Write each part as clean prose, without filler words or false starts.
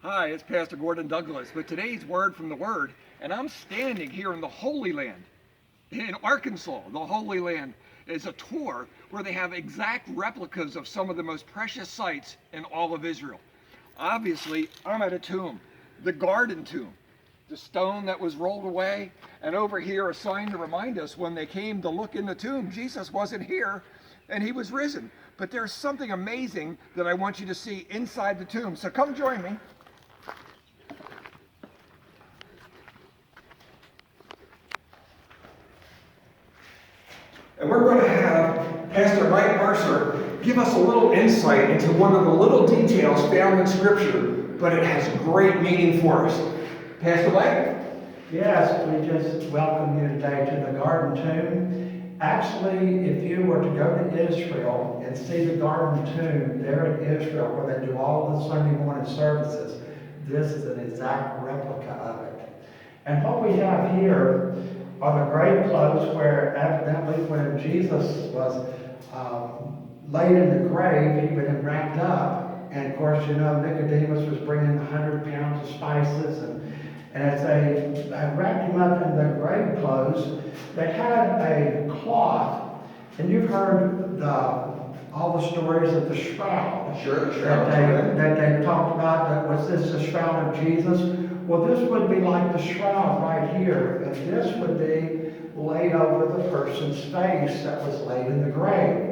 Hi, it's Pastor Gordon Douglas with today's word from the Word, and I'm standing here in the Holy Land, in Arkansas. The Holy Land is a tour where they have exact replicas of some of the most precious sites in all of Israel. Obviously, I'm at a tomb, the Garden Tomb, the stone that was rolled away, and over here a sign to remind us when they came to look in the tomb, Jesus wasn't here and he was risen. But there's something amazing that I want you to see inside the tomb. So come join me. And we're going to have Pastor Mike Mercer give us a little insight into one of the little details found in Scripture, but it has great meaning for us. Pastor Mike? Yes, we just welcome you today to the Garden Tomb. Actually, if you were to go to Israel and see the Garden Tomb there in Israel where they do all the Sunday morning services, this is an exact replica of it. And what we have here are the grave clothes where evidently when Jesus was laid in the grave, he'd been wrapped up. And of course, you know, Nicodemus was bringing 100 pounds of spices. And as they wrapped him up in the grave clothes, they had a cloth. And you've heard all the stories of the shroud. Sure, the shroud. That they talked about, that was this the shroud of Jesus? Well, this would be like the shroud right here. And this would be laid over the person's face that was laid in the grave.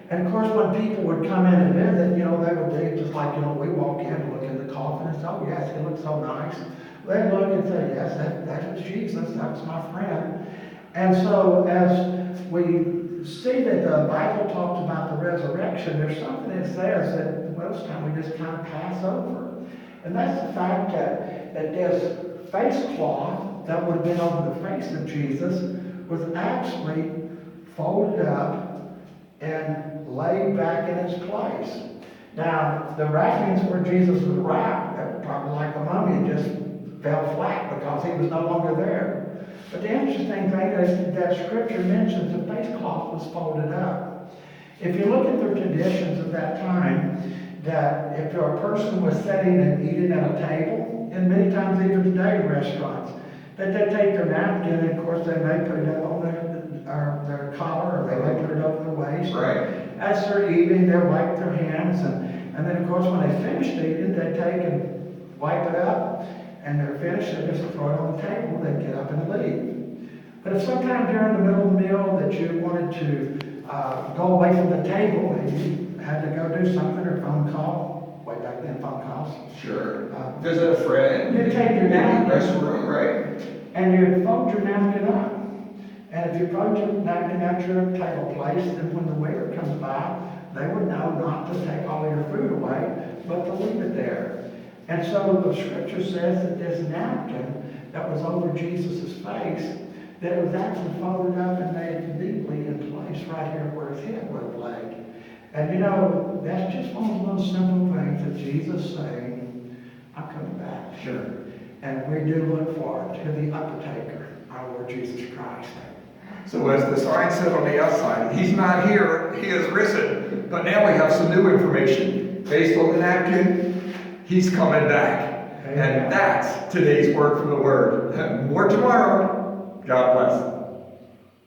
And of course, when people would come in and visit, you know, they would do just like, you know, we walk in and look in the coffin and say, oh, yes, it looks so nice. They'd look and say, yes, that was Jesus, that was my friend. And so as we see that the Bible talks about the resurrection, there's something that says that most time we just kind of pass over. And that's the fact that this face cloth that would have been over the face of Jesus was actually folded up and laid back in its place. Now, the wrappings where Jesus was wrapped, that was probably like a mummy, just fell flat because he was no longer there. But the interesting thing is that Scripture mentions the face cloth was folded up. If you look at the traditions of that time, that if a person was sitting and eating at a table, and many times even today in restaurants, that they take their napkin, and of course they may put it up on their collar, or they may put it over their waist. Right. As they're eating, they'll wipe their hands, and then of course when they finished eating, they take and wipe it up, and they're finished, they just throw it on the table, they get up and leave. But if sometime during the middle of the meal that you wanted to go away from the table, and you had to go do something or phone call, way back then phone calls. Sure. Visit a friend. You take your napkin. Restroom, right? And you fold your napkin up. And if you fold your napkin at your table place, then when the waiter comes by, they would know not to take all your food away, but to leave it there. And so the Scripture says that this napkin that was over Jesus' face, that it was actually folded up and made neatly in place right here where his head would have laid. And you know, that's just one of those simple things that Jesus saying, I'm coming back. Sure. And we do look forward to the undertaker, our Lord Jesus Christ. So as the sign said on the outside, he's not here, he is risen. But now we have some new information. Based on the napkin, he's coming back. Amen. And that's today's word from the Word. More tomorrow. God bless.